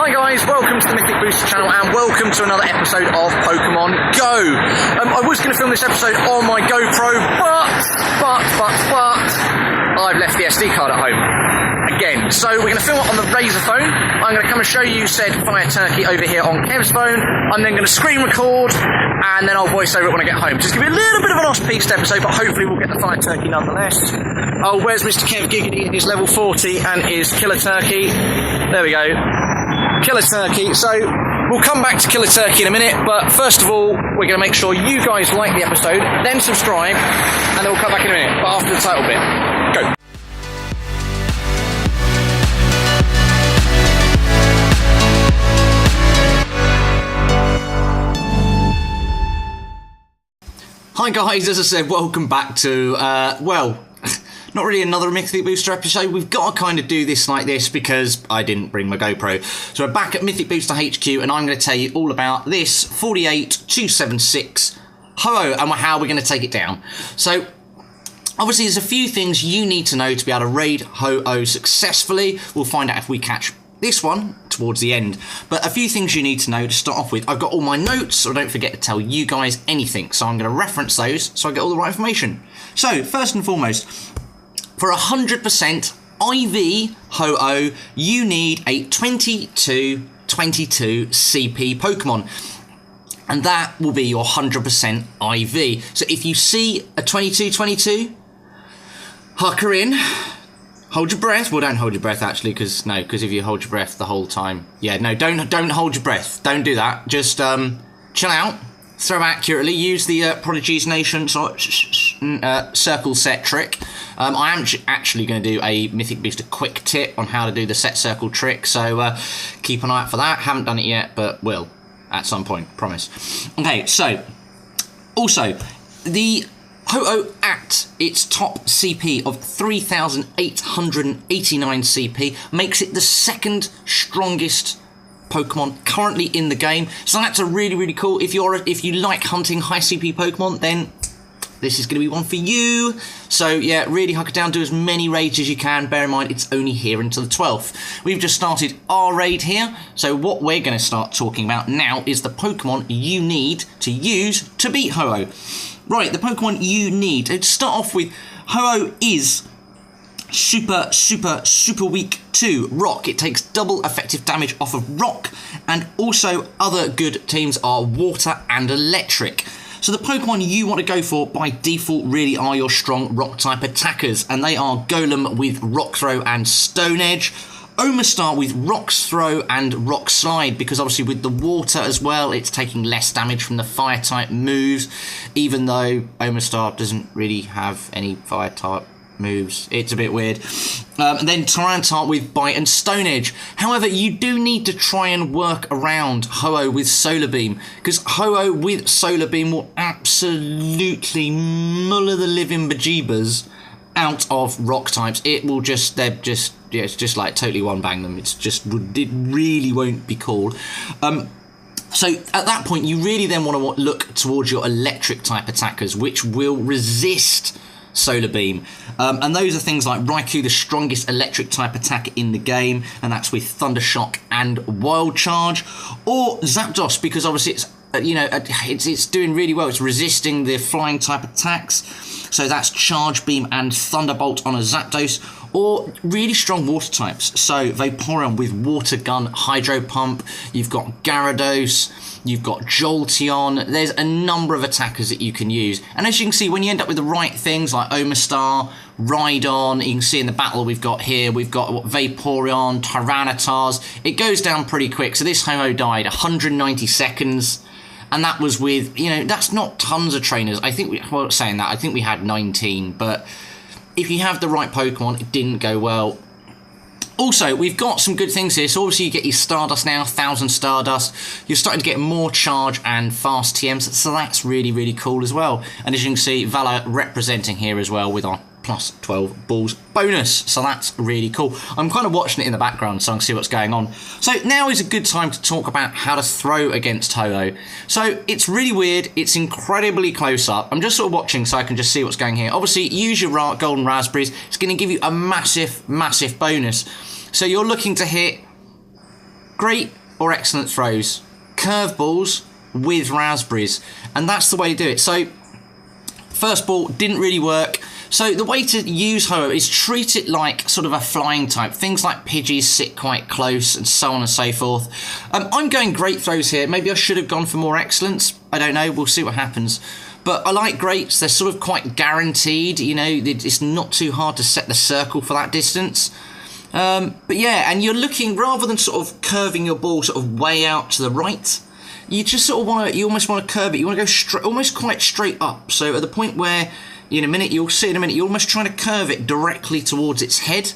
Hi guys, welcome to the Mythic Booster Channel and welcome to another episode of Pokemon Go. I was going to film this episode on my GoPro, but I've left the SD card at home. Again, so we're going to film it on the Razer phone. I'm going to come and show you said Fire Turkey over here on Kev's phone. I'm then going to screen record and then I'll voice over it when I get home. Just give you a little bit of an off-piste episode, but hopefully we'll get the Fire Turkey nonetheless. Oh, where's Mr. Kev Giggity in his level 40 and his Killer Turkey? There we go. Killer Turkey. So we'll come back to Killer Turkey in a minute, but first of all, we're going to make sure you guys like the episode, then subscribe, and then we'll come back in a minute, but after the title bit. Go. Hi guys, as I said, welcome back to, well, not really another Mythic Booster episode. We've got to kind of do this like this because I didn't bring my GoPro. So we're back at Mythic Booster HQ and I'm going to tell you all about this 48276 Ho-Oh and how we're going to take it down. So obviously there's a few things you need to know to be able to raid Ho-Oh successfully. We'll find out if we catch this one towards the end, but a few things you need to know to start off with. I've got all my notes, so don't forget to tell you guys anything, so I'm going to reference those so I get all the right information. So first and foremost, for 100% IV Ho-Oh, you need a 22-22 CP Pokemon, and that will be your 100% IV. So if you see a 22-22, hucker in. Hold your breath. Well, don't hold your breath, actually, because if you hold your breath the whole time... Yeah, no, don't hold your breath. Don't do that. Just chill out, throw accurately, use the Prodigy's Nation circle set trick. I am actually going to do a Mythic Booster quick tip on how to do the set circle trick, so keep an eye out for that. Haven't done it yet, but will at some point, promise. Okay, so, also, the Ho-Oh at its top CP of 3,889 CP makes it the second strongest Pokemon currently in the game. So that's a really, really cool. If you like hunting high CP Pokemon, then this is going to be one for you. So yeah, really huck it down, do as many raids as you can. Bear in mind, it's only here until the 12th. We've just started our raid here. So what we're going to start talking about now is the Pokemon you need to use to beat Ho-Oh. Right, the Pokemon you need. To start off with, Ho-Oh is super weak to Rock. It takes double effective damage off of Rock, and also other good teams are Water and Electric. So the Pokemon you want to go for by default really are your strong Rock type attackers, and they are Golem with Rock Throw and Stone Edge, Omastar with Rock's Throw and Rock Slide, because obviously with the water as well, it's taking less damage from the fire type moves, even though Omastar doesn't really have any fire type moves. It's a bit weird. And then Tyranitar with Bite and Stone Edge. However, you do need to try and work around Ho-Oh with Solar Beam, because Ho-Oh with Solar Beam will absolutely muller the living bejeebers out of rock types. It will just, yeah, it's just like totally one bang them. It really won't be cool. So at that point, you really then want to look towards your electric type attackers, which will resist Solar Beam. And those are things like Raikou, the strongest electric type attacker in the game, and that's with Thunder Shock and Wild Charge, or Zapdos, because obviously it's it's doing really well. It's resisting the flying type attacks. So that's Charge Beam and Thunderbolt on a Zapdos, or really strong water types. So Vaporeon with Water Gun, Hydro Pump, you've got Gyarados, you've got Jolteon. There's a number of attackers that you can use. And as you can see, when you end up with the right things like Omastar, Rhydon, you can see in the battle we've got here, we've got Vaporeon, Tyranitar's. It goes down pretty quick. So this Ho-Oh died 190 seconds. And that was with, that's not tons of trainers. I think, saying that, I think we had 19, but if you have the right Pokemon, it didn't go well. Also, we've got some good things here. So obviously you get your Stardust now, 1,000 Stardust. You're starting to get more charge and fast TMs, so that's really, really cool as well. And as you can see, Valor representing here as well with our plus 12 balls bonus, so that's really cool. I'm kind of watching it in the background so I can see what's going on. So now is a good time to talk about how to throw against Ho-Oh. So it's really weird, it's incredibly close up. I'm just sort of watching so I can just see what's going here. Obviously use your golden raspberries, it's going to give you a massive bonus. So you're looking to hit great or excellent throws, curveballs with raspberries, and that's the way to do it. So first ball didn't really work. So the way to use Ho-Oh is treat it like sort of a flying type. Things like Pidgeys sit quite close and so on and so forth. I'm going great throws here. Maybe I should have gone for more excellence. I don't know. We'll see what happens. But I like greats. They're sort of quite guaranteed. You know, it's not too hard to set the circle for that distance. But yeah, and you're looking, rather than sort of curving your ball sort of way out to the right, you just sort of want to, you almost want to curve it. You want to go straight, almost quite straight up. So at the point where, in a minute, you'll see in a minute, you're almost trying to curve it directly towards its head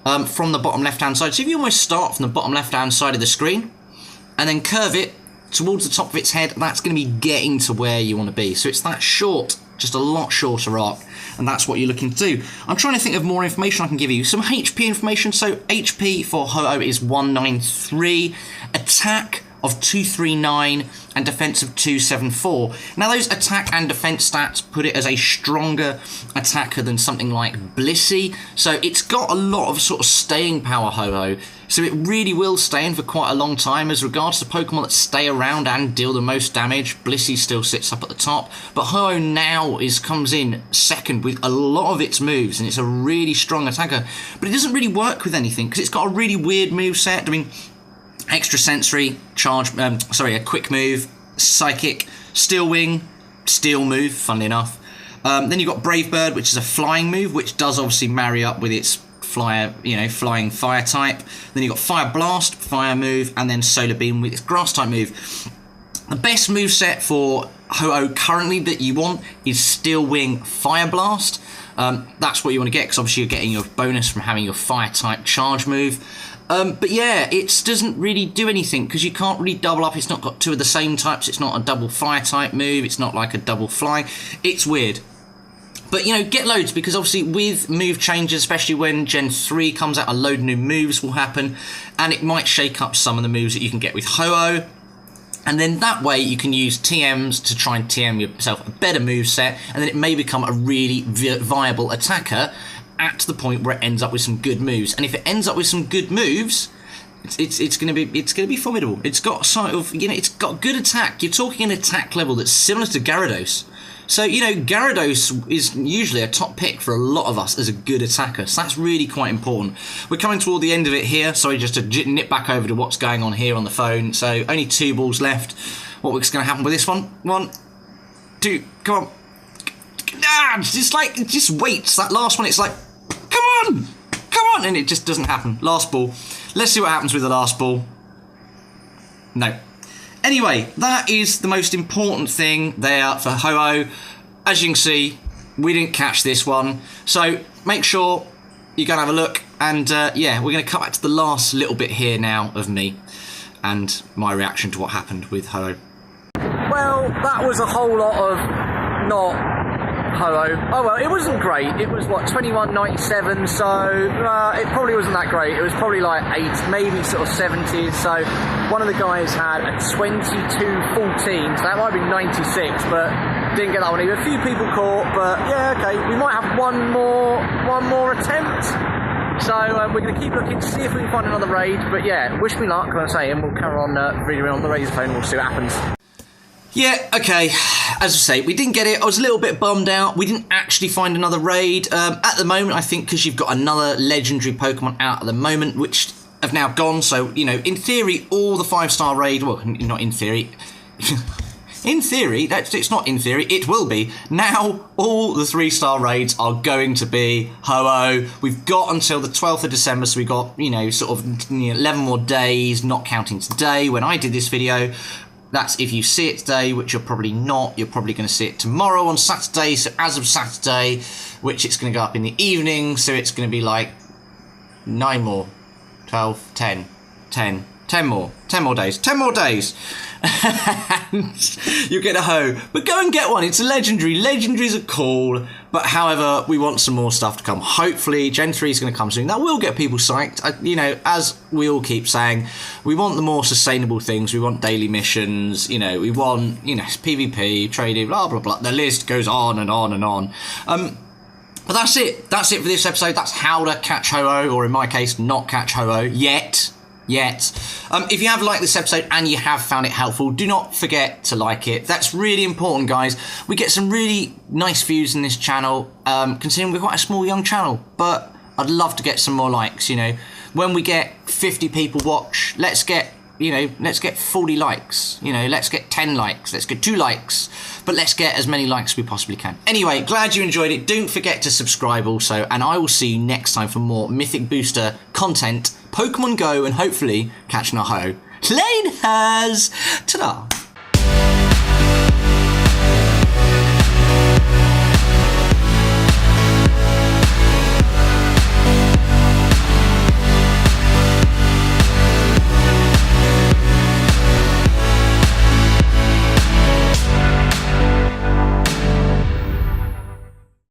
from the bottom left-hand side. So if you almost start from the bottom left-hand side of the screen and then curve it towards the top of its head, that's going to be getting to where you want to be. So it's that short, just a lot shorter arc, and that's what you're looking to do. I'm trying to think of more information I can give you. Some HP information. So HP for Ho-Oh is 193, attack of 239, and defense of 274. Now those attack and defense stats put it as a stronger attacker than something like Blissey, so it's got a lot of sort of staying power, Ho-Oh, so it really will stay in for quite a long time. As regards to Pokemon that stay around and deal the most damage, Blissey still sits up at the top, but Ho-Oh now comes in second with a lot of its moves, and it's a really strong attacker, but it doesn't really work with anything because it's got a really weird moveset. I mean, extra sensory, charge, a quick move, psychic, steel wing, steel move, funnily enough. Then you've got Brave Bird, which is a flying move, which does obviously marry up with its flyer, flying fire type. Then you've got Fire Blast, fire move, and then Solar Beam with its grass type move. The best moveset for Ho-Oh currently that you want is Steel Wing, Fire Blast. That's what you want to get, because obviously you're getting your bonus from having your fire type charge move. But yeah, it doesn't really do anything because you can't really double up. It's not got two of the same types. It's not a double fire type move. It's not like a double fly. It's weird. But, get loads, because obviously with move changes, especially when Gen 3 comes out, a load of new moves will happen, and it might shake up some of the moves that you can get with Ho-Oh. And then that way you can use TMs to try and TM yourself a better moveset, and then it may become a really viable attacker at the point where it ends up with some good moves. And if it ends up with some good moves, it's going to be formidable. It's got sort of, it's got good attack. You're talking an attack level that's similar to Gyarados. So, Gyarados is usually a top pick for a lot of us as a good attacker. So that's really quite important. We're coming toward the end of it here. Sorry, just to nip back over to what's going on here on the phone. So only 2 balls left. What's going to happen with this one? 1, 2, come on. It just waits. That last one, it's like, come on, and it just doesn't happen. Last ball. Let's see what happens with the last ball. No. Anyway, that is the most important thing there for Ho-Oh. As you can see, we didn't catch this one. So make sure you go and have a look. And yeah, we're going to cut back to the last little bit here now of me and my reaction to what happened with Ho-Oh. Well, that was a whole lot of not Ho-Oh. Oh well, it wasn't great. It was what, 21.97, so it probably wasn't that great. It was probably like 8, maybe sort of 70s. So one of the guys had a 22.14, so that might be 96, but didn't get that one either. A few people caught, but yeah, okay. We might have one more attempt. So we're going to keep looking to see if we can find another raid. But yeah, wish me luck, as I say, and we'll carry on videoing on the Razer phone. We'll see what happens. Yeah, okay, as I say, we didn't get it. I was a little bit bummed out. We didn't actually find another raid. At the moment, I think because you've got another legendary Pokemon out at the moment, which have now gone, so, in theory, all the 5-star raid, well, not in theory, in theory, it's not in theory, it will be. Now, all the 3-star raids are going to be Ho-Oh. We've got until the 12th of December, so we've got, sort of 11 more days, not counting today, when I did this video. That's if you see it today, which you're probably not. You're probably going to see it tomorrow on Saturday. So as of Saturday, which it's going to go up in the evening. So it's going to be like 9 more, 12, 10 more. 10 more days. 10 more days. And you'll get a Ho. But go and get one. It's a legendary. Legendaries are cool. But however, we want some more stuff to come. Hopefully, Gen 3 is going to come soon. That will get people psyched. As we all keep saying, we want the more sustainable things. We want daily missions. We want, PvP, trading, blah, blah, blah. The list goes on and on and on. But that's it. That's it for this episode. That's how to catch Ho-Oh, or in my case, not catch Ho-Oh yet. yet. If you have liked this episode and you have found it helpful, do not forget to like it. That's really important, guys. We get some really nice views in this channel, considering we're quite a small young channel, but I'd love to get some more likes, you know. When we get 50 people watch, let's get 40 likes, you know, let's get 10 likes, let's get 2 likes, but let's get as many likes as we possibly can. Anyway, glad you enjoyed it. Don't forget to subscribe also, and I will see you next time for more Mythic Booster content, Pokemon Go, and hopefully catch an Ho. Laters! Ta-da!